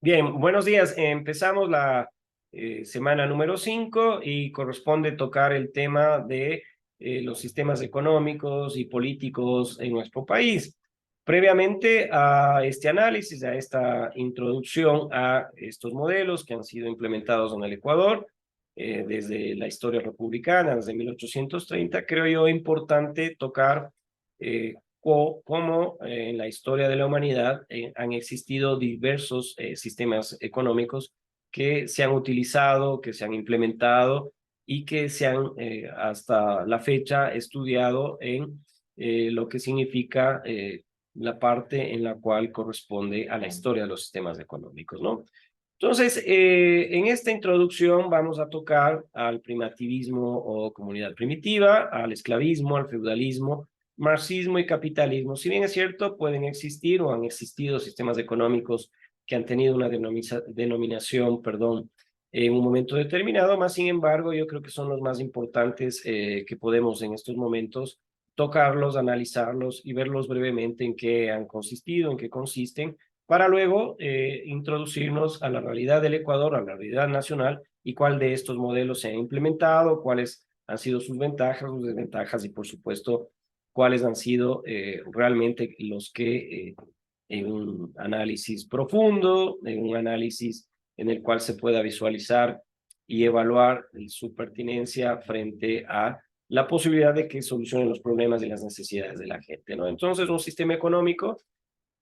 Bien, buenos días. Empezamos la semana número 5 y corresponde tocar el tema de los sistemas económicos y políticos en nuestro país. Previamente a este análisis, a esta introducción a estos modelos que han sido implementados en el Ecuador desde la historia republicana, desde 1830, creo yo importante tocar cómo en la historia de la humanidad han existido diversos sistemas económicos que se han utilizado, que se han implementado y que se han hasta la fecha estudiado en lo que significa la parte en la cual corresponde a la historia de los sistemas económicos, ¿no? Entonces, en esta introducción vamos a tocar al primitivismo o comunidad primitiva, al esclavismo, al feudalismo, marxismo y capitalismo. Si bien es cierto, pueden existir o han existido sistemas económicos que han tenido una denominación, perdón, en un momento determinado, más sin embargo, yo creo que son los más importantes que podemos en estos momentos tocarlos, analizarlos y verlos brevemente en qué han consistido, en qué consisten, para luego introducirnos a la realidad del Ecuador, a la realidad nacional y cuál de estos modelos se ha implementado, cuáles han sido sus ventajas, sus desventajas y por supuesto cuáles han sido realmente los que en un análisis profundo, en un análisis en el cual se pueda visualizar y evaluar su pertinencia frente a la posibilidad de que solucionen los problemas y las necesidades de la gente, ¿no? Entonces, un sistema económico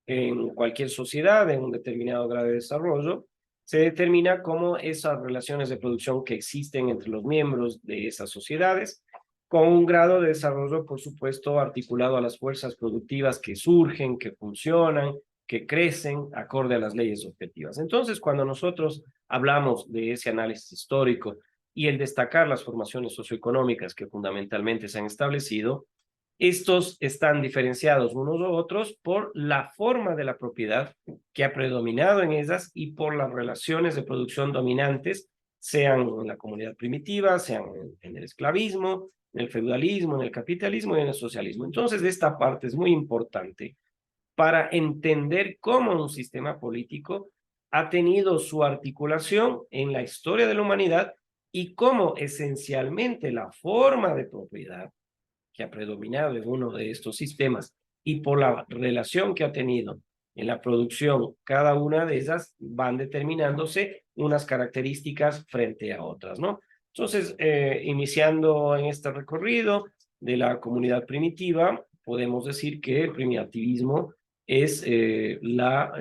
en cualquier sociedad, en un determinado grado de desarrollo, se determina cómo esas relaciones de producción que existen entre los miembros de esas sociedades, con un grado de desarrollo, por supuesto, articulado a las fuerzas productivas que surgen, que funcionan, que crecen acorde a las leyes objetivas. Entonces, cuando nosotros hablamos de ese análisis histórico y el destacar las formaciones socioeconómicas que fundamentalmente se han establecido, estos están diferenciados unos u otros por la forma de la propiedad que ha predominado en ellas y por las relaciones de producción dominantes, sean en la comunidad primitiva, sean en el esclavismo, en el feudalismo, en el capitalismo y en el socialismo. Entonces, esta parte es muy importante para entender cómo un sistema político ha tenido su articulación en la historia de la humanidad y cómo esencialmente la forma de propiedad que ha predominado en uno de estos sistemas y por la relación que ha tenido en la producción, cada una de esas van determinándose unas características frente a otras, ¿no? Entonces, iniciando en este recorrido de la comunidad primitiva, podemos decir que el primitivismo es la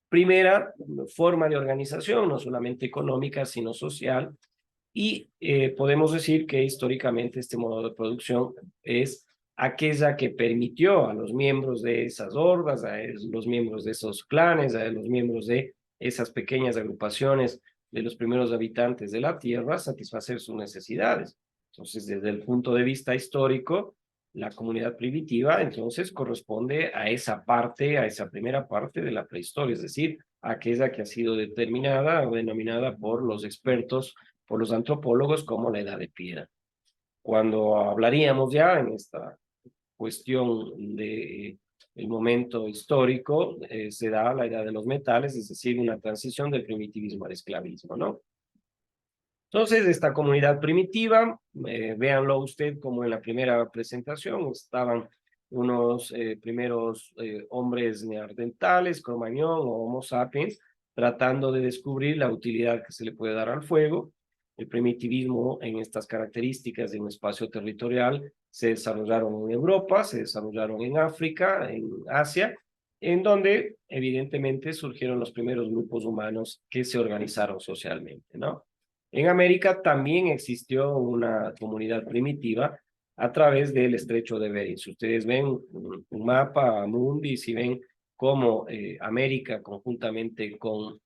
primera forma de organización, no solamente económica, sino social, y podemos decir que históricamente este modo de producción es aquella que permitió a los miembros de esas hordas, a los miembros de esos clanes, a los miembros de esas pequeñas agrupaciones de los primeros habitantes de la tierra satisfacer sus necesidades. Entonces, desde el punto de vista histórico, la comunidad primitiva entonces corresponde a esa parte, a esa primera parte de la prehistoria, es decir, aquella que ha sido determinada o denominada por los expertos, por los antropólogos como la edad de piedra. Cuando hablaríamos ya en esta cuestión de el momento histórico, se da la edad de los metales, es decir, una transición del primitivismo al esclavismo, ¿no? Entonces, esta comunidad primitiva, véanlo usted como en la primera presentación, estaban unos primeros hombres neandertales, Cro-Magnon o Homo sapiens, tratando de descubrir la utilidad que se le puede dar al fuego. El primitivismo en estas características de un espacio territorial se desarrollaron en Europa, se desarrollaron en África, en Asia, en donde evidentemente surgieron los primeros grupos humanos que se organizaron socialmente, ¿no? En América también existió una comunidad primitiva a través del estrecho de Bering. Si ustedes ven un mapa mundi, si ven cómo América conjuntamente con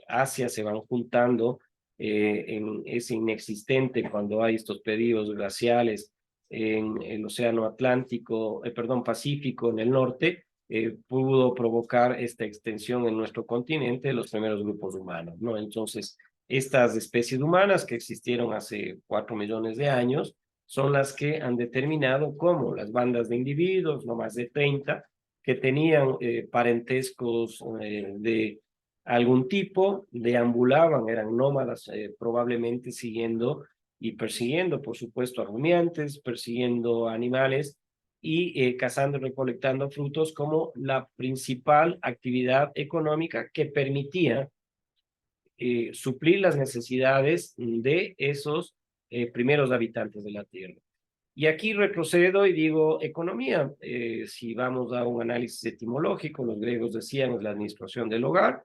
Asia se van juntando en ese inexistente cuando hay estos periodos glaciales en el océano Atlántico, perdón, Pacífico en el norte, pudo provocar esta extensión en nuestro continente de los primeros grupos humanos, ¿no? Entonces, estas especies humanas que existieron hace 4 millones de años son las que han determinado cómo las bandas de individuos, no más de 30, que tenían parentescos de algún tipo, deambulaban, eran nómadas, probablemente siguiendo y persiguiendo, por supuesto, a rumiantes, persiguiendo animales y cazando y recolectando frutos como la principal actividad económica que permitía suplir las necesidades de esos primeros habitantes de la tierra. Y aquí retrocedo y digo economía. Si vamos a un análisis etimológico, los griegos decían es la administración del hogar.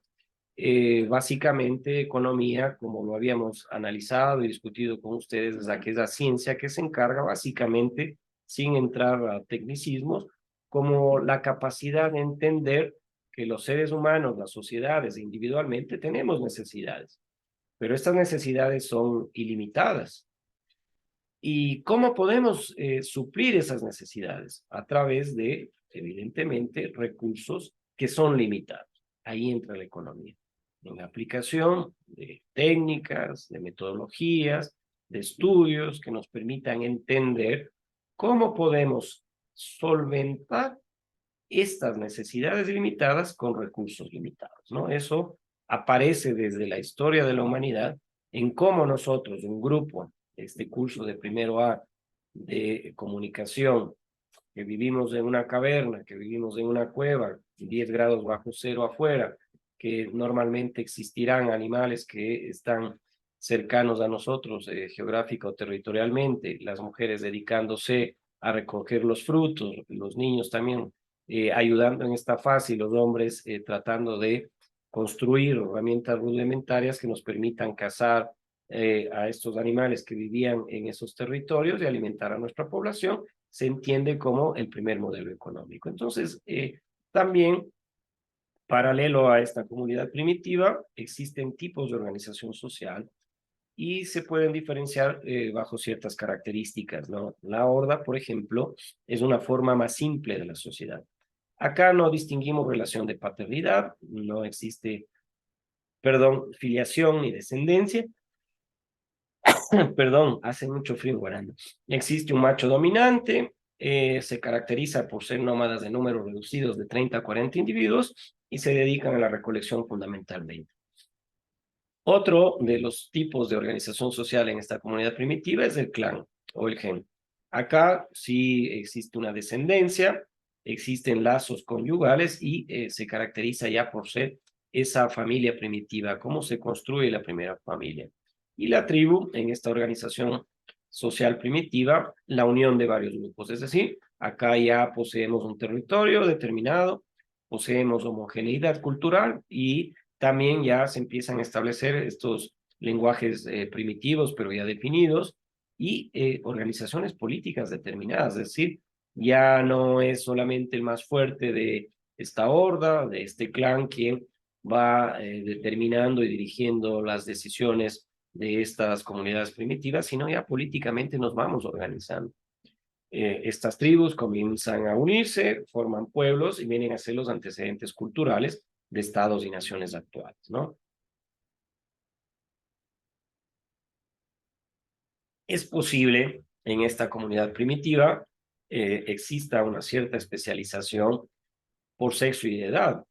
Básicamente, economía, como lo habíamos analizado y discutido con ustedes, es aquella ciencia que se encarga básicamente, sin entrar a tecnicismos, como la capacidad de entender que los seres humanos, las sociedades individualmente tenemos necesidades, pero estas necesidades son ilimitadas. ¿Y cómo podemos suplir esas necesidades? A través de, evidentemente, recursos que son limitados. Ahí entra la economía. En la aplicación de técnicas, de metodologías, de estudios que nos permitan entender cómo podemos solventar estas necesidades limitadas con recursos limitados, ¿no? Eso aparece desde la historia de la humanidad en cómo nosotros, un grupo, este curso de primero A de comunicación, que vivimos en una caverna, que vivimos en una cueva, 10 grados bajo cero afuera, que normalmente existirán animales que están cercanos a nosotros, geográfica o territorialmente, las mujeres dedicándose a recoger los frutos, los niños también ayudando en esta fase y los hombres tratando de construir herramientas rudimentarias que nos permitan cazar a estos animales que vivían en esos territorios y alimentar a nuestra población, se entiende como el primer modelo económico. Entonces, también, paralelo a esta comunidad primitiva, existen tipos de organización social y se pueden diferenciar bajo ciertas características, ¿no? La horda, por ejemplo, es una forma más simple de la sociedad. Acá no distinguimos relación de paternidad, no existe, perdón, filiación ni descendencia. Perdón, hace mucho frío en Guaranda. Existe un macho dominante, se caracteriza por ser nómadas de números reducidos de 30 a 40 individuos y se dedican a la recolección fundamentalmente. Otro de los tipos de organización social en esta comunidad primitiva es el clan o el gen. Acá sí existe una descendencia, existen lazos conyugales y se caracteriza ya por ser esa familia primitiva, cómo se construye la primera familia. Y la tribu, en esta organización social primitiva, la unión de varios grupos, es decir, acá ya poseemos un territorio determinado, poseemos homogeneidad cultural y también ya se empiezan a establecer estos lenguajes primitivos, pero ya definidos, y organizaciones políticas determinadas, es decir, ya no es solamente el más fuerte de esta horda, de este clan, quien va determinando y dirigiendo las decisiones de estas comunidades primitivas, sino ya políticamente nos vamos organizando. Estas tribus comienzan a unirse, forman pueblos y vienen a ser los antecedentes culturales de estados y naciones actuales, ¿no? Es posible en esta comunidad primitiva exista una cierta especialización por sexo y edad.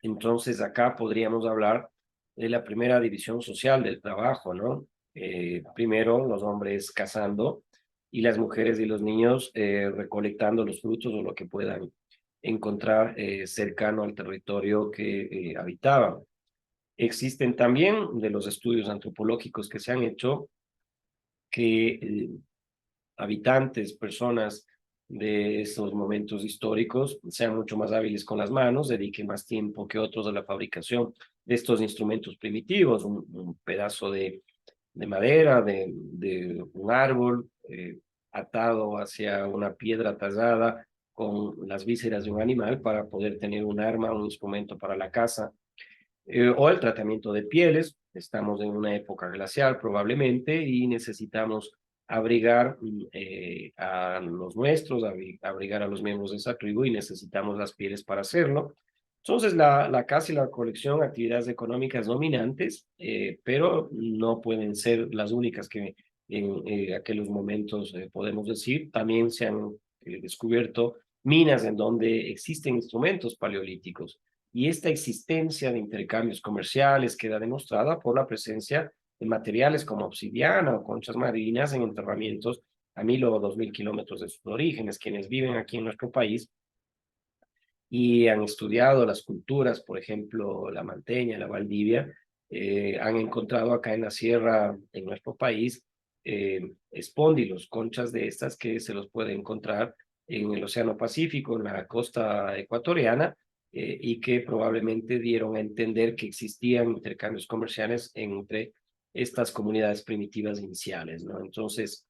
Entonces acá podríamos hablar de la primera división social del trabajo, ¿no? Primero los hombres cazando y las mujeres y los niños recolectando los frutos o lo que puedan encontrar cercano al territorio que habitaban. Existen también de los estudios antropológicos que se han hecho que habitantes, personas de estos momentos históricos sean mucho más hábiles con las manos, dediquen más tiempo que otros a la fabricación de estos instrumentos primitivos, un pedazo de madera, de un árbol atado hacia una piedra tallada con las vísceras de un animal para poder tener un arma, un instrumento para la caza, o el tratamiento de pieles. Estamos en una época glacial probablemente y necesitamos abrigar a los nuestros, abrigar a los miembros de esa tribu y necesitamos las pieles para hacerlo. Entonces, la caza y la colección, actividades económicas dominantes, pero no pueden ser las únicas que en aquellos momentos podemos decir. También se han descubierto minas en donde existen instrumentos paleolíticos. Y esta existencia de intercambios comerciales queda demostrada por la presencia de materiales como obsidiana o conchas marinas en enterramientos a 1.000 o 2.000 kilómetros de sus orígenes. Quienes viven aquí en nuestro país y han estudiado las culturas, por ejemplo, la Manteña, la Valdivia, han encontrado acá en la sierra, en nuestro país, espóndilos, conchas de estas que se los puede encontrar en el Océano Pacífico, en la costa ecuatoriana, y que probablemente dieron a entender que existían intercambios comerciales entre estas comunidades primitivas iniciales, ¿no? Entonces,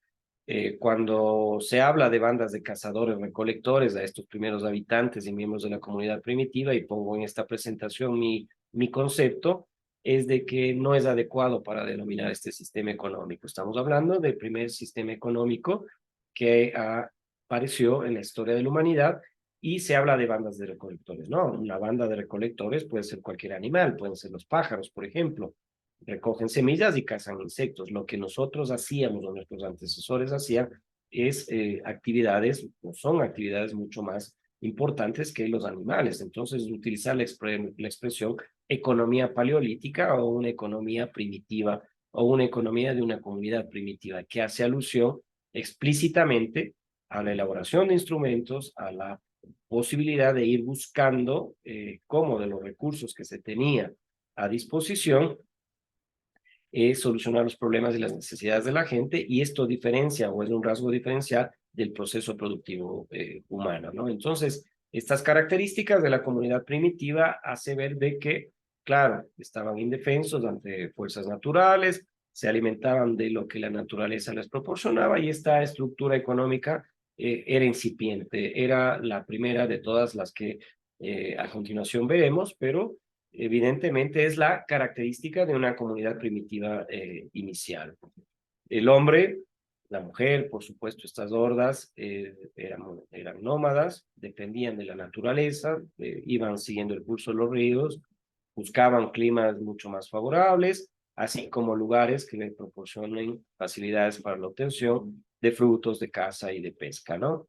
cuando se habla de bandas de cazadores recolectores a estos primeros habitantes y miembros de la comunidad primitiva, y pongo en esta presentación mi concepto, es de que no es adecuado para denominar este sistema económico. Estamos hablando del primer sistema económico que apareció en la historia de la humanidad, y se habla de bandas de recolectores, ¿no? Una banda de recolectores puede ser cualquier animal, pueden ser los pájaros, por ejemplo, recogen semillas y cazan insectos. Lo que nosotros hacíamos o nuestros antecesores hacían es actividades, o son actividades mucho más importantes que los animales. Entonces, utilizar la expresión economía paleolítica o una economía primitiva o una economía de una comunidad primitiva, que hace alusión explícitamente a la elaboración de instrumentos, a la posibilidad de ir buscando cómo de los recursos que se tenía a disposición solucionar los problemas y las necesidades de la gente, y esto diferencia o es un rasgo diferencial del proceso productivo humano, ¿no? Entonces, estas características de la comunidad primitiva hace ver de que, claro, estaban indefensos ante fuerzas naturales, se alimentaban de lo que la naturaleza les proporcionaba, y esta estructura económica era incipiente, era la primera de todas las que a continuación veremos, pero evidentemente es la característica de una comunidad primitiva inicial. El hombre, la mujer, por supuesto, estas hordas eran nómadas, dependían de la naturaleza, iban siguiendo el curso de los ríos, buscaban climas mucho más favorables, así como lugares que les proporcionen facilidades para la obtención de frutos de caza y de pesca, ¿no?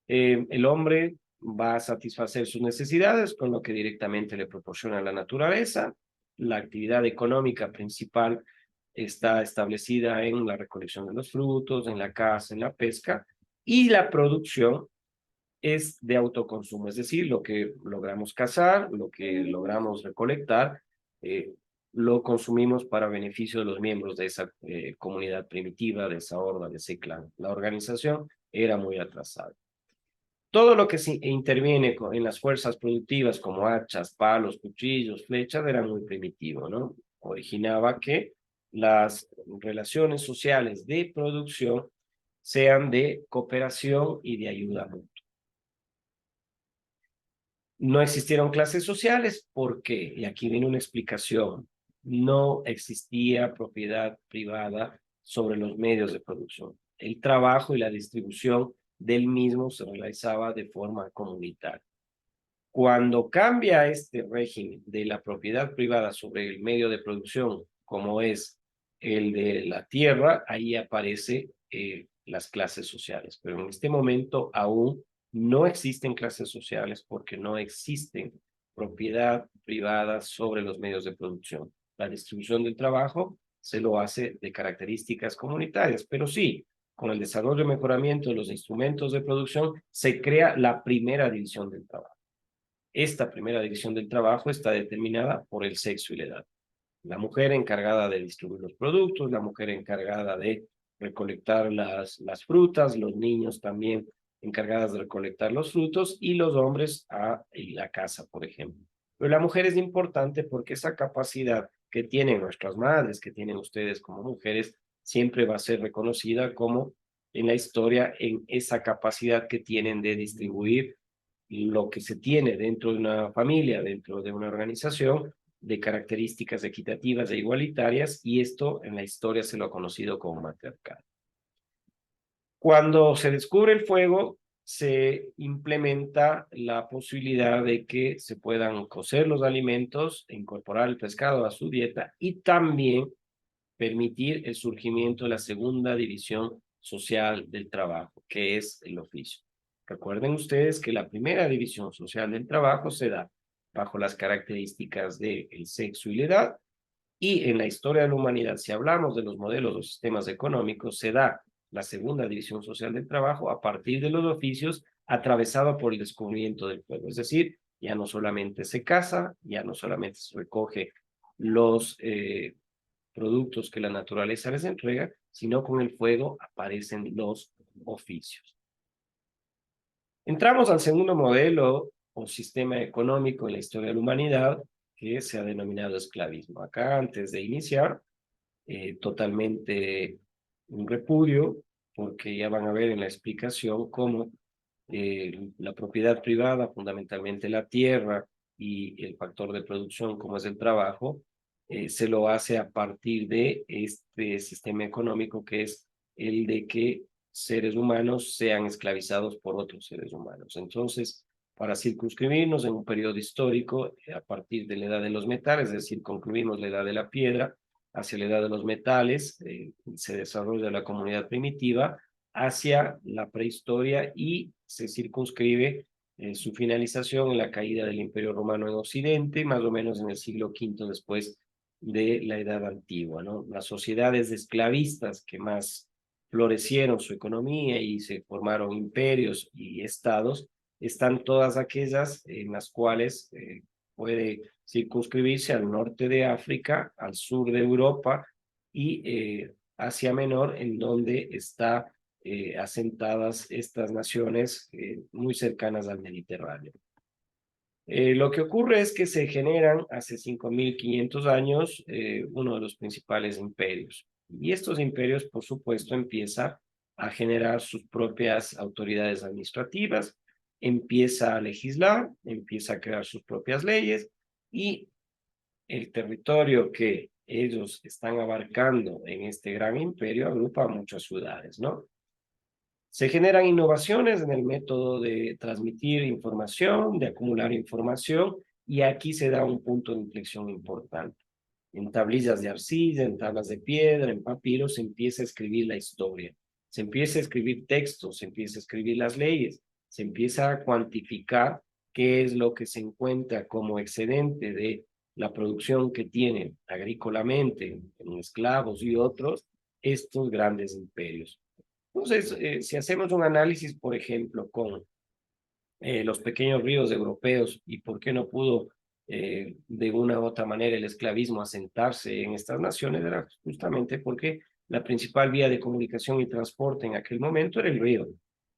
El hombre va a satisfacer sus necesidades con lo que directamente le proporciona la naturaleza. La actividad económica principal está establecida en la recolección de los frutos, en la caza, en la pesca, y la producción es de autoconsumo, es decir, lo que logramos cazar, lo que logramos recolectar, eh, lo consumimos para beneficio de los miembros de esa comunidad primitiva, de esa horda, de ese clan. La organización era muy atrasada. Todo lo que se interviene en las fuerzas productivas, como hachas, palos, cuchillos, flechas, era muy primitivo, ¿no? Originaba que las relaciones sociales de producción sean de cooperación y de ayuda mutua. No existieron clases sociales, ¿por qué? Y aquí viene una explicación. No existía propiedad privada sobre los medios de producción. El trabajo y la distribución del mismo se realizaba de forma comunitaria. Cuando cambia este régimen de la propiedad privada sobre el medio de producción, como es el de la tierra, ahí aparecen las clases sociales. Pero en este momento aún no existen clases sociales porque no existen propiedad privada sobre los medios de producción. La distribución del trabajo se lo hace de características comunitarias, pero sí, con el desarrollo y mejoramiento de los instrumentos de producción, se crea la primera división del trabajo. Esta primera división del trabajo está determinada por el sexo y la edad. La mujer encargada de distribuir los productos, la mujer encargada de recolectar las frutas, los niños también encargadas de recolectar los frutos, y los hombres a la casa, por ejemplo. Pero la mujer es importante porque esa capacidad que tienen nuestras madres, que tienen ustedes como mujeres, siempre va a ser reconocida como en la historia en esa capacidad que tienen de distribuir lo que se tiene dentro de una familia, dentro de una organización, de características equitativas e igualitarias, y esto en la historia se lo ha conocido como matriarcado. Cuando se descubre el fuego, se implementa la posibilidad de que se puedan cocer los alimentos, incorporar el pescado a su dieta, y también permitir el surgimiento de la segunda división social del trabajo, que es el oficio. Recuerden ustedes que la primera división social del trabajo se da bajo las características del sexo y la edad. Y en la historia de la humanidad, si hablamos de los modelos o sistemas económicos, se da la segunda división social del trabajo a partir de los oficios, atravesado por el descubrimiento del fuego. Es decir, ya no solamente se caza, ya no solamente se recoge los productos que la naturaleza les entrega, sino con el fuego aparecen los oficios. Entramos al segundo modelo o sistema económico en la historia de la humanidad, que se ha denominado esclavismo. Acá, antes de iniciar, totalmente un repudio, porque ya van a ver en la explicación cómo la propiedad privada, fundamentalmente la tierra y el factor de producción como es el trabajo, se lo hace a partir de este sistema económico que es el de que seres humanos sean esclavizados por otros seres humanos. Entonces, para circunscribirnos en un periodo histórico, a partir de la edad de los metales, es decir, concluimos la edad de la piedra, hacia la edad de los metales, se desarrolla la comunidad primitiva, hacia la prehistoria y se circunscribe su finalización en la caída del Imperio Romano en Occidente, más o menos en el siglo V después de la Edad Antigua, ¿no? Las sociedades esclavistas que más florecieron su economía y se formaron imperios y estados, están todas aquellas en las cuales puede circunscribirse al norte de África, al sur de Europa y Asia Menor, en donde está asentadas estas naciones muy cercanas al Mediterráneo. Lo que ocurre es que se generan hace 5.500 años uno de los principales imperios. Y estos imperios, por supuesto, empiezan a generar sus propias autoridades administrativas, empieza a legislar, empieza a crear sus propias leyes y el territorio que ellos están abarcando en este gran imperio agrupa muchas ciudades, ¿no? Se generan innovaciones en el método de transmitir información, de acumular información, y aquí se da un punto de inflexión importante. En tablillas de arcilla, en tablas de piedra, en papiros, se empieza a escribir la historia, se empieza a escribir textos, se empieza a escribir las leyes, se empieza a cuantificar qué es lo que se encuentra como excedente de la producción que tienen agrícolamente, en esclavos y otros, estos grandes imperios. Entonces, si hacemos un análisis, por ejemplo, con los pequeños ríos europeos y por qué no pudo de una u otra manera el esclavismo asentarse en estas naciones, era justamente porque la principal vía de comunicación y transporte en aquel momento era el río.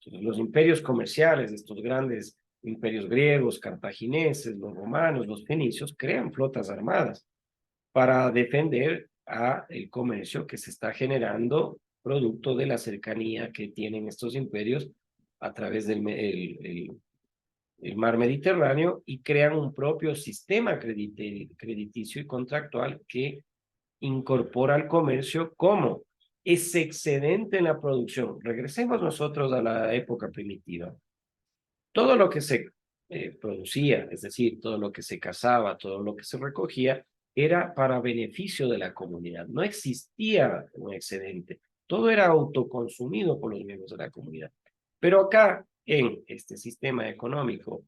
Entonces, los imperios comerciales, estos grandes imperios griegos, cartagineses, los romanos, los fenicios, crean flotas armadas para defender a el comercio que se está generando producto de la cercanía que tienen estos imperios a través del el mar Mediterráneo y crean un propio sistema crediticio y contractual que incorpora al comercio como ese excedente en la producción. Regresemos nosotros a la época primitiva. Todo lo que se producía, es decir, todo lo que se cazaba, todo lo que se recogía, era para beneficio de la comunidad. No existía un excedente. Todo era autoconsumido por los miembros de la comunidad. Pero acá, en este sistema económico,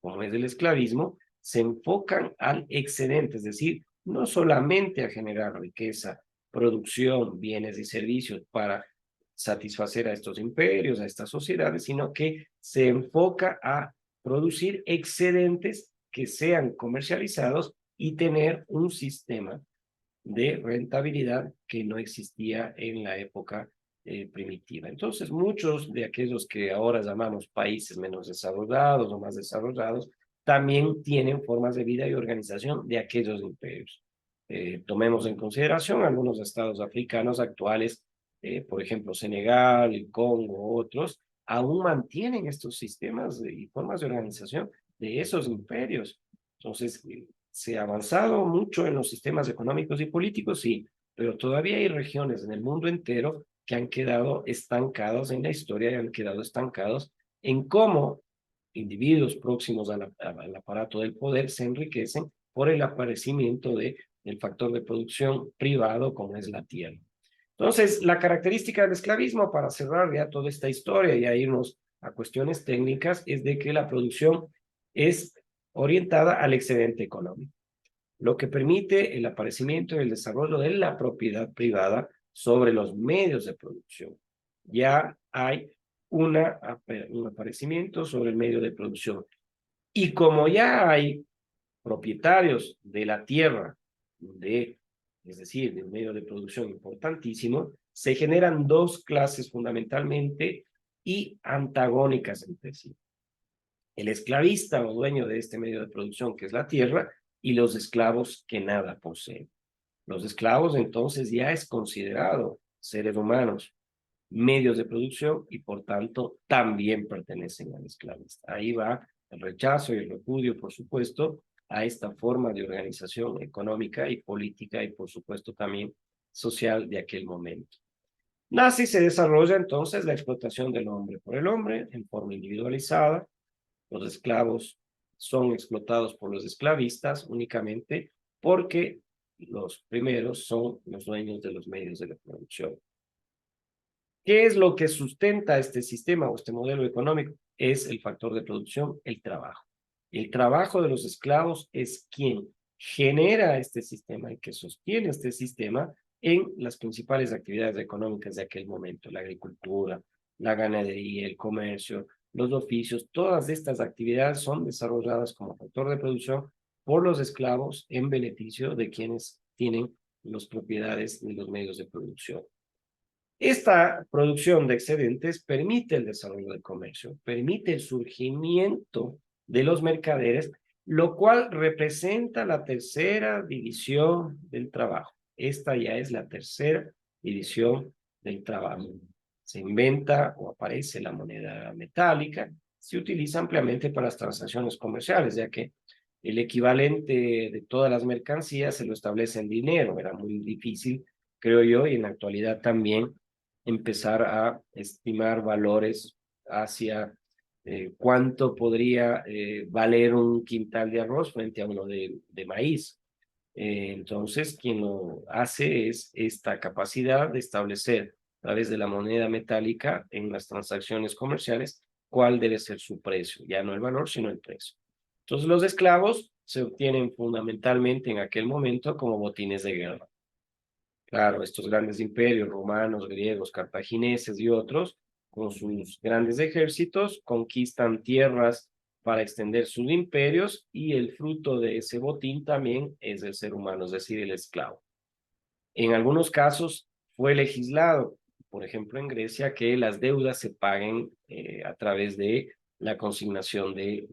como es el esclavismo, se enfocan al excedente, es decir, no solamente a generar riqueza, producción, bienes y servicios para satisfacer a estos imperios, a estas sociedades, sino que se enfoca a producir excedentes que sean comercializados y tener un sistema de rentabilidad que no existía en la época primitiva. Entonces, muchos de aquellos que ahora llamamos países menos desarrollados o más desarrollados, también tienen formas de vida y organización de aquellos imperios. Tomemos en consideración algunos estados africanos actuales, por ejemplo, Senegal, el Congo, otros, aún mantienen estos sistemas y formas de organización de esos imperios. Entonces, se ha avanzado mucho en los sistemas económicos y políticos, sí, pero todavía hay regiones en el mundo entero que han quedado estancados en la historia y han quedado estancados en cómo individuos próximos al aparato del poder se enriquecen por el aparecimiento del factor de producción privado como es la tierra. Entonces, la característica del esclavismo, para cerrar ya toda esta historia y a irnos a cuestiones técnicas, es de que la producción es orientada al excedente económico, lo que permite el aparecimiento y el desarrollo de la propiedad privada sobre los medios de producción. Ya hay un aparecimiento sobre el medio de producción. Y como ya hay propietarios de la tierra, es decir, de un medio de producción importantísimo, se generan dos clases fundamentalmente y antagónicas entre sí. El esclavista o dueño de este medio de producción, que es la tierra, y los esclavos que nada poseen. Los esclavos entonces ya es considerado seres humanos, medios de producción y por tanto también pertenecen al esclavista. Ahí va el rechazo y el repudio, por supuesto, a esta forma de organización económica y política y por supuesto también social de aquel momento. Nace y se desarrolla entonces la explotación del hombre por el hombre en forma individualizada. Los esclavos son explotados por los esclavistas únicamente porque los primeros son los dueños de los medios de la producción. ¿Qué es lo que sustenta este sistema o este modelo económico? Es el factor de producción, el trabajo. El trabajo de los esclavos es quien genera este sistema y que sostiene este sistema en las principales actividades económicas de aquel momento, la agricultura, la ganadería, el comercio, los oficios. Todas estas actividades son desarrolladas como factor de producción por los esclavos en beneficio de quienes tienen las propiedades de los medios de producción. Esta producción de excedentes permite el desarrollo del comercio, permite el surgimiento de los mercaderes, lo cual representa la tercera división del trabajo. Esta ya es la tercera división del trabajo. Se inventa o aparece la moneda metálica, se utiliza ampliamente para las transacciones comerciales, ya que el equivalente de todas las mercancías se lo establece en dinero. Era muy difícil, creo yo, y en la actualidad también empezar a estimar valores hacia cuánto podría valer un quintal de arroz frente a uno de maíz. Entonces, quien lo hace es esta capacidad de establecer a través de la moneda metálica en las transacciones comerciales cuál debe ser su precio, ya no el valor, sino el precio. Entonces, los esclavos se obtienen fundamentalmente en aquel momento como botines de guerra. Claro, estos grandes imperios romanos, griegos, cartagineses y otros, con sus grandes ejércitos, conquistan tierras para extender sus imperios y el fruto de ese botín también es el ser humano, es decir, el esclavo. En algunos casos fue legislado, por ejemplo en Grecia, que las deudas se paguen a través de la consignación de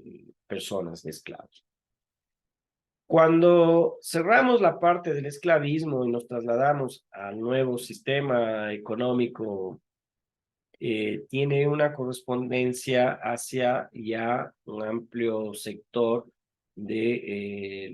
personas, de esclavos. Cuando cerramos la parte del esclavismo y nos trasladamos al nuevo sistema económico, tiene una correspondencia hacia ya un amplio sector de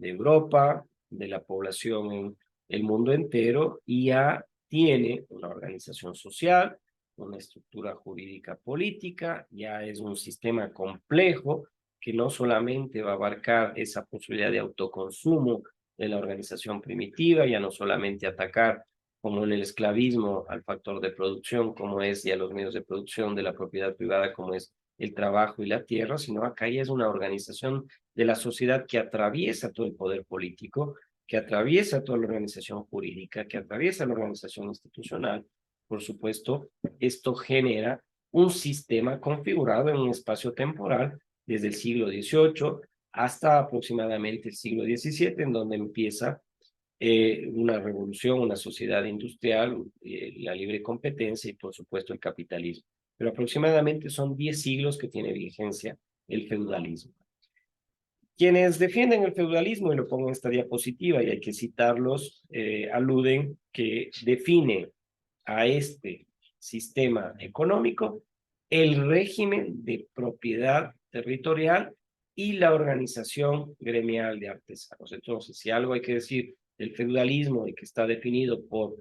Europa, de la población en el mundo entero, y ya tiene una organización social, una estructura jurídica política, ya es un sistema complejo que no solamente va a abarcar esa posibilidad de autoconsumo de la organización primitiva, ya no solamente atacar como en el esclavismo al factor de producción, como es ya los medios de producción de la propiedad privada, como es el trabajo y la tierra, sino acá ya es una organización de la sociedad que atraviesa todo el poder político, que atraviesa toda la organización jurídica, que atraviesa la organización institucional. Por supuesto, esto genera un sistema configurado en un espacio temporal desde el siglo XVIII hasta aproximadamente el siglo XVII, en donde empieza una revolución, una sociedad industrial, la libre competencia y por supuesto el capitalismo. Pero aproximadamente son 10 siglos que tiene vigencia el feudalismo. Quienes defienden el feudalismo, y lo pongo en esta diapositiva y hay que citarlos, aluden que define a este sistema económico el régimen de propiedad territorial y la organización gremial de artesanos. Entonces, si algo hay que decir del feudalismo y que está definido por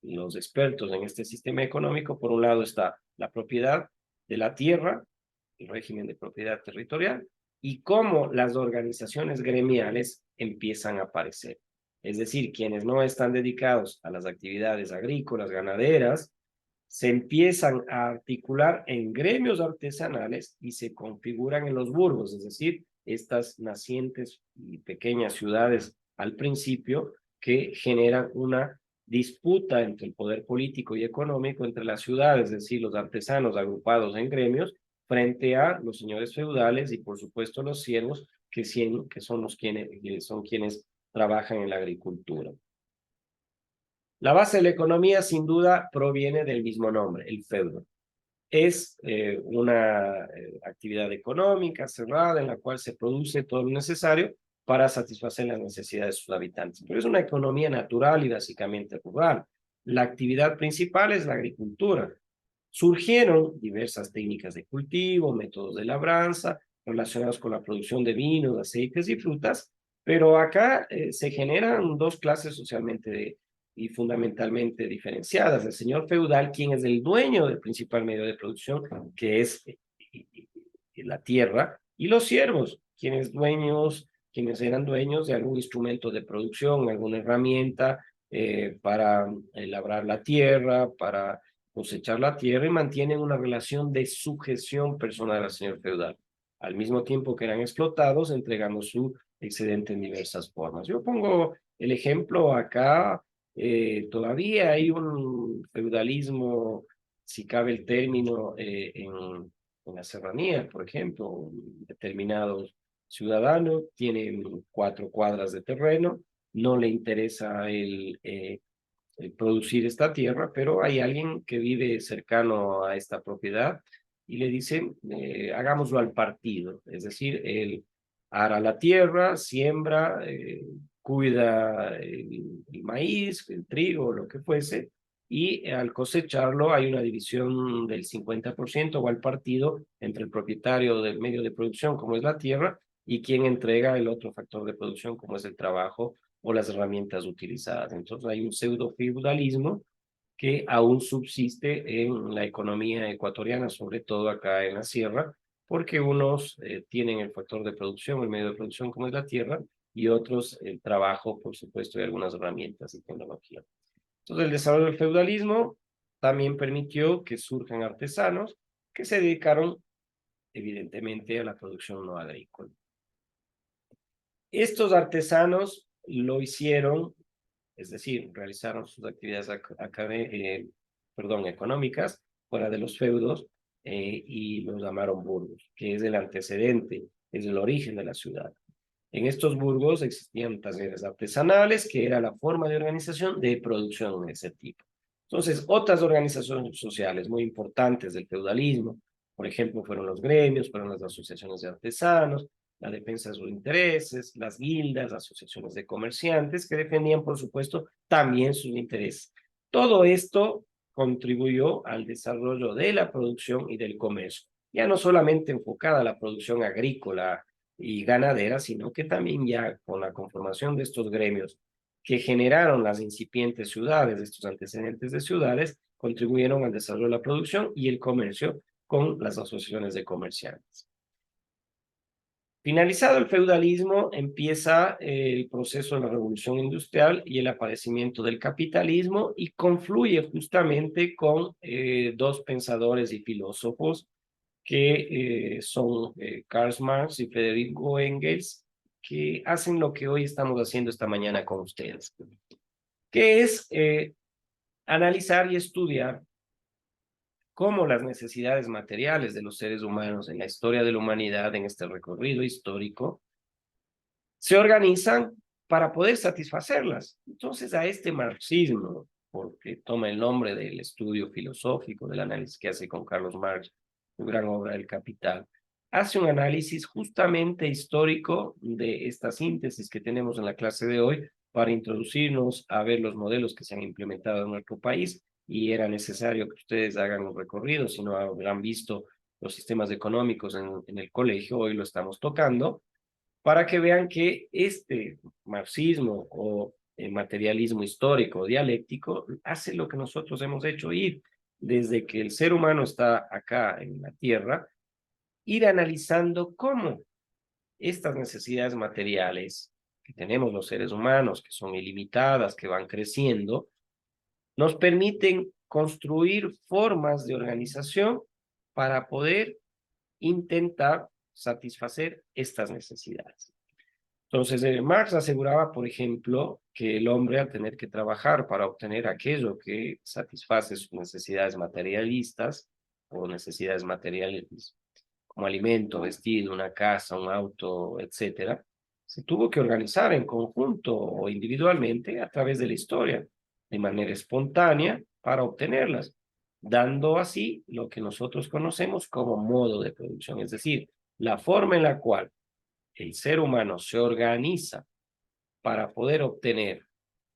los expertos en este sistema económico, por un lado está la propiedad de la tierra, el régimen de propiedad territorial, y cómo las organizaciones gremiales empiezan a aparecer. Es decir, quienes no están dedicados a las actividades agrícolas, ganaderas, se empiezan a articular en gremios artesanales y se configuran en los burgos, es decir, estas nacientes y pequeñas ciudades al principio que generan una disputa entre el poder político y económico entre las ciudades, es decir, los artesanos agrupados en gremios frente a los señores feudales y por supuesto los siervos que son quienes trabajan en la agricultura. La base de la economía sin duda proviene del mismo nombre, el feudo. Es una actividad económica cerrada en la cual se produce todo lo necesario para satisfacer las necesidades de sus habitantes. Pero es una economía natural y básicamente rural. La actividad principal es la agricultura. Surgieron diversas técnicas de cultivo, métodos de labranza relacionados con la producción de vinos, aceites y frutas, pero acá se generan dos clases socialmente y fundamentalmente diferenciadas. El señor feudal, quien es el dueño del principal medio de producción, que es la tierra, y los siervos, quienes eran dueños de algún instrumento de producción, alguna herramienta para labrar la tierra, para cosechar la tierra y mantienen una relación de sujeción personal al señor feudal, al mismo tiempo que eran explotados, entregando su excedente en diversas formas. Yo pongo el ejemplo acá, todavía hay un feudalismo, si cabe el término, en la serranía, por ejemplo, determinados ciudadanos tienen 4 cuadras de terreno, no le interesa producir esta tierra, pero hay alguien que vive cercano a esta propiedad y le dicen, hagámoslo al partido, es decir, él ara la tierra, siembra, cuida el maíz, el trigo, lo que fuese, y al cosecharlo hay una división del 50% o al partido entre el propietario del medio de producción, como es la tierra, y quien entrega el otro factor de producción, como es el trabajo o las herramientas utilizadas. Entonces hay un pseudo feudalismo que aún subsiste en la economía ecuatoriana, sobre todo acá en la sierra, porque unos tienen el factor de producción, el medio de producción como es la tierra, y otros el trabajo, por supuesto, y algunas herramientas y tecnología. Entonces el desarrollo del feudalismo también permitió que surjan artesanos que se dedicaron evidentemente a la producción no agrícola. Estos artesanos lo hicieron, es decir, realizaron sus actividades económicas fuera de los feudos y los llamaron burgos, que es el antecedente, es el origen de la ciudad. En estos burgos existían talleres artesanales, que era la forma de organización de producción de ese tipo. Entonces, otras organizaciones sociales muy importantes del feudalismo, por ejemplo, fueron los gremios, fueron las asociaciones de artesanos, la defensa de sus intereses, las guildas, las asociaciones de comerciantes, que defendían, por supuesto, también sus intereses. Todo esto contribuyó al desarrollo de la producción y del comercio, ya no solamente enfocada a la producción agrícola y ganadera, sino que también ya con la conformación de estos gremios que generaron las incipientes ciudades, estos antecedentes de ciudades, contribuyeron al desarrollo de la producción y el comercio con las asociaciones de comerciantes. Finalizado el feudalismo, empieza el proceso de la revolución industrial y el aparecimiento del capitalismo y confluye justamente con dos pensadores y filósofos que son Karl Marx y Federico Engels, que hacen lo que hoy estamos haciendo esta mañana con ustedes, que es analizar y estudiar cómo las necesidades materiales de los seres humanos en la historia de la humanidad, en este recorrido histórico, se organizan para poder satisfacerlas. Entonces, a este marxismo, porque toma el nombre del estudio filosófico, del análisis que hace con Carlos Marx, su gran obra El Capital, hace un análisis justamente histórico de esta síntesis que tenemos en la clase de hoy para introducirnos a ver los modelos que se han implementado en nuestro país, y era necesario que ustedes hagan un recorrido, si no habrán visto los sistemas económicos en el colegio, hoy lo estamos tocando, para que vean que este marxismo o materialismo histórico o dialéctico hace lo que nosotros hemos hecho, ir desde que el ser humano está acá en la Tierra, ir analizando cómo estas necesidades materiales que tenemos los seres humanos, que son ilimitadas, que van creciendo, nos permiten construir formas de organización para poder intentar satisfacer estas necesidades. Entonces, Marx aseguraba, por ejemplo, que el hombre, al tener que trabajar para obtener aquello que satisface sus necesidades materialistas o necesidades materiales como alimento, vestido, una casa, un auto, etcétera, se tuvo que organizar en conjunto o individualmente a través de la historia, de manera espontánea, para obtenerlas, dando así lo que nosotros conocemos como modo de producción, es decir, la forma en la cual el ser humano se organiza para poder obtener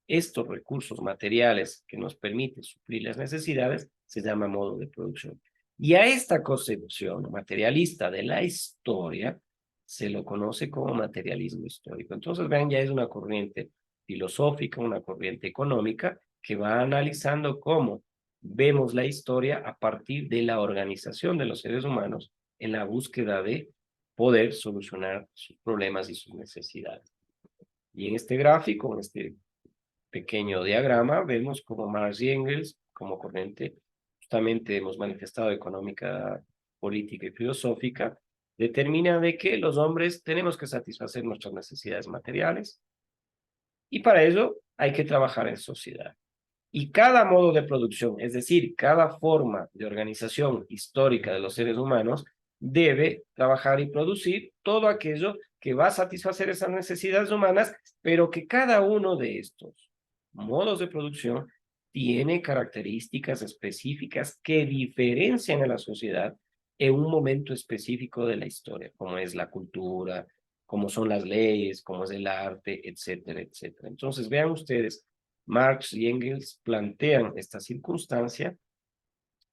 estos recursos materiales que nos permiten suplir las necesidades, se llama modo de producción. Y a esta concepción materialista de la historia se lo conoce como materialismo histórico. Entonces, vean, ya es una corriente filosófica, una corriente económica que va analizando cómo vemos la historia a partir de la organización de los seres humanos en la búsqueda de poder solucionar sus problemas y sus necesidades. Y en este gráfico, en este pequeño diagrama, vemos como Marx y Engels, como corriente, justamente hemos manifestado económica, política y filosófica, determina de que los hombres tenemos que satisfacer nuestras necesidades materiales y para ello hay que trabajar en sociedad. Y cada modo de producción, es decir, cada forma de organización histórica de los seres humanos, debe trabajar y producir todo aquello que va a satisfacer esas necesidades humanas, pero que cada uno de estos modos de producción tiene características específicas que diferencian a la sociedad en un momento específico de la historia, como es la cultura, como son las leyes, como es el arte, etcétera, etcétera. Entonces, vean ustedes, Marx y Engels plantean esta circunstancia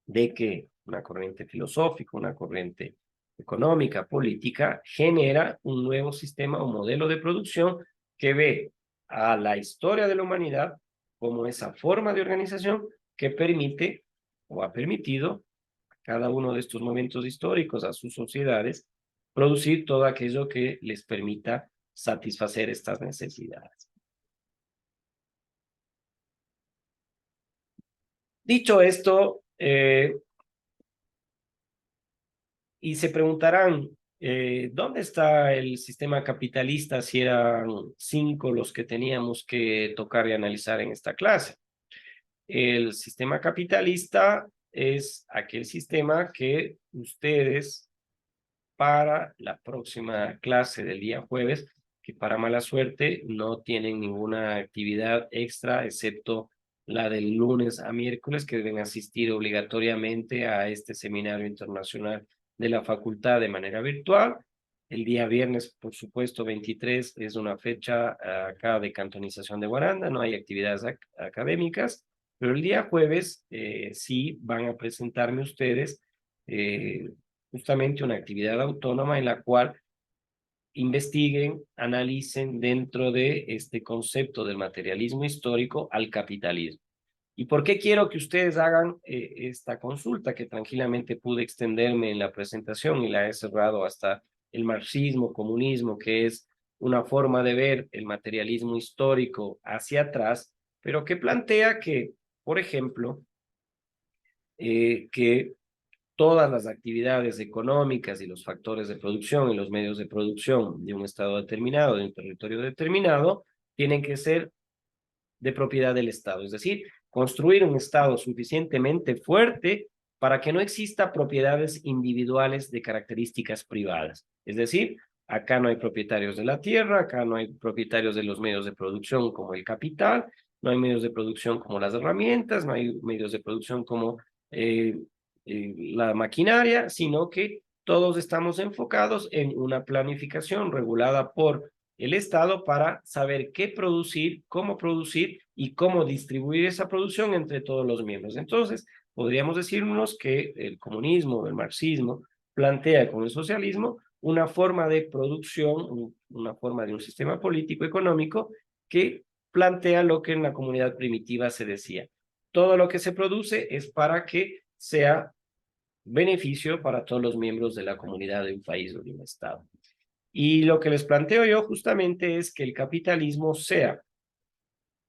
de que una corriente filosófica, una corriente económica, política, genera un nuevo sistema o modelo de producción que ve a la historia de la humanidad como esa forma de organización que permite o ha permitido a cada uno de estos momentos históricos, a sus sociedades, producir todo aquello que les permita satisfacer estas necesidades. Dicho esto, y se preguntarán, ¿dónde está el sistema capitalista si eran 5 los que teníamos que tocar y analizar en esta clase? El sistema capitalista es aquel sistema que ustedes para la próxima clase del día jueves, que para mala suerte no tienen ninguna actividad extra, excepto la del lunes a miércoles, que deben asistir obligatoriamente a este seminario internacional de la facultad de manera virtual. El día viernes, por supuesto, 23, es una fecha acá de cantonización de Guaranda, no hay actividades académicas, pero el día jueves sí van a presentarme ustedes justamente una actividad autónoma en la cual investiguen, analicen dentro de este concepto del materialismo histórico al capitalismo. ¿Y por qué quiero que ustedes hagan esta consulta que tranquilamente pude extenderme en la presentación y la he cerrado hasta el marxismo, comunismo, que es una forma de ver el materialismo histórico hacia atrás, pero que plantea que, por ejemplo, que todas las actividades económicas y los factores de producción y los medios de producción de un estado determinado, de un territorio determinado, tienen que ser de propiedad del Estado. Es decir, construir un Estado suficientemente fuerte para que no exista propiedades individuales de características privadas. Es decir, acá no hay propietarios de la tierra, acá no hay propietarios de los medios de producción como el capital, no hay medios de producción como las herramientas, no hay medios de producción como la maquinaria, sino que todos estamos enfocados en una planificación regulada por el Estado para saber qué producir, cómo producir y cómo distribuir esa producción entre todos los miembros. Entonces, podríamos decirnos que el comunismo, el marxismo, plantea con el socialismo una forma de producción, una forma de un sistema político económico que plantea lo que en la comunidad primitiva se decía. Todo lo que se produce es para que sea beneficio para todos los miembros de la comunidad de un país o de un estado. Y lo que les planteo yo justamente es que el capitalismo sea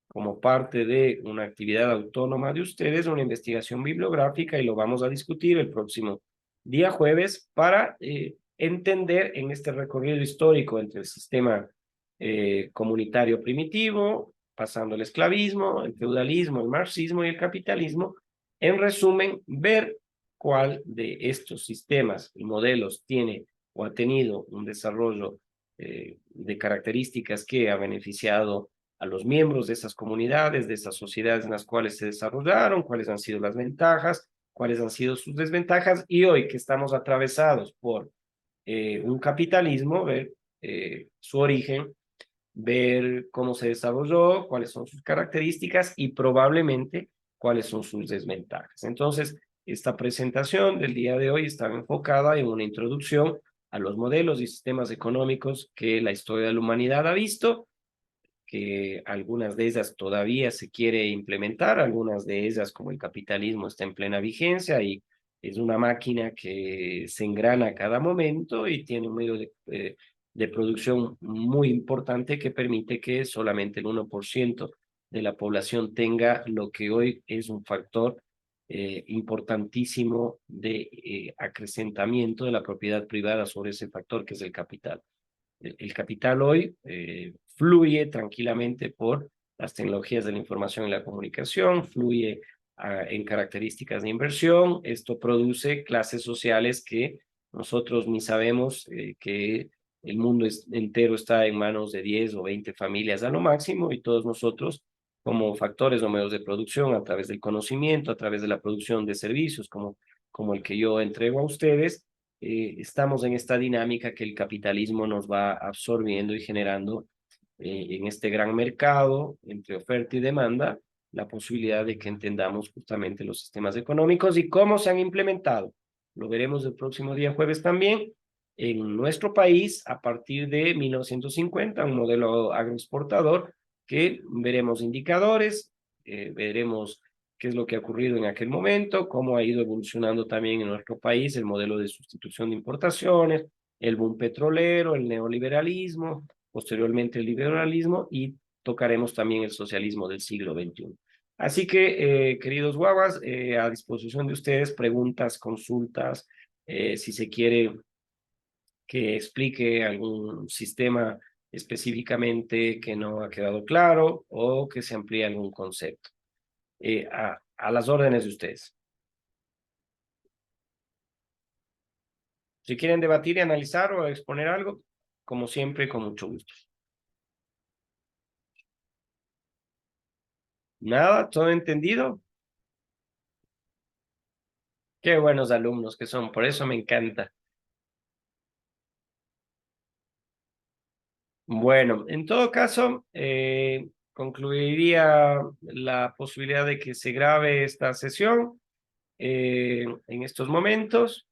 como parte de una actividad autónoma de ustedes, una investigación bibliográfica, y lo vamos a discutir el próximo día jueves para entender en este recorrido histórico entre el sistema comunitario primitivo, pasando el esclavismo, el feudalismo, el marxismo y el capitalismo. En resumen, ver cuál de estos sistemas y modelos tiene o ha tenido un desarrollo de características que ha beneficiado a los miembros de esas comunidades, de esas sociedades en las cuales se desarrollaron, cuáles han sido las ventajas, cuáles han sido sus desventajas, y hoy que estamos atravesados por un capitalismo, ver su origen, ver cómo se desarrolló, cuáles son sus características y probablemente cuáles son sus desventajas. Entonces, esta presentación del día de hoy está enfocada en una introducción a los modelos y sistemas económicos que la historia de la humanidad ha visto, que algunas de ellas todavía se quiere implementar, algunas de ellas, como el capitalismo, está en plena vigencia y es una máquina que se engrana a cada momento y tiene un medio de producción muy importante que permite que solamente el 1% de la población tenga lo que hoy es un factor importantísimo de acrecentamiento de la propiedad privada sobre ese factor que es el capital. El capital hoy fluye tranquilamente por las tecnologías de la información y la comunicación, fluye en características de inversión. Esto produce clases sociales que nosotros ni sabemos que el mundo entero está en manos de 10 o 20 familias a lo máximo, y todos nosotros como factores o medios de producción, a través del conocimiento, a través de la producción de servicios como el que yo entrego a ustedes, estamos en esta dinámica que el capitalismo nos va absorbiendo y generando en este gran mercado entre oferta y demanda la posibilidad de que entendamos justamente los sistemas económicos y cómo se han implementado. Lo veremos el próximo día jueves también en nuestro país a partir de 1950, un modelo agroexportador que veremos indicadores, veremos qué es lo que ha ocurrido en aquel momento, cómo ha ido evolucionando también en nuestro país el modelo de sustitución de importaciones, el boom petrolero, el neoliberalismo, posteriormente el liberalismo, y tocaremos también el socialismo del siglo XXI. Así que, queridos guaguas, a disposición de ustedes, preguntas, consultas, si se quiere que explique algún sistema específicamente que no ha quedado claro o que se amplíe algún concepto. A las órdenes de ustedes. Si quieren debatir y analizar o exponer algo, como siempre, con mucho gusto. Nada, todo entendido. Qué buenos alumnos que son, por eso me encanta. Bueno, en todo caso, concluiría la posibilidad de que se grabe esta sesión en estos momentos.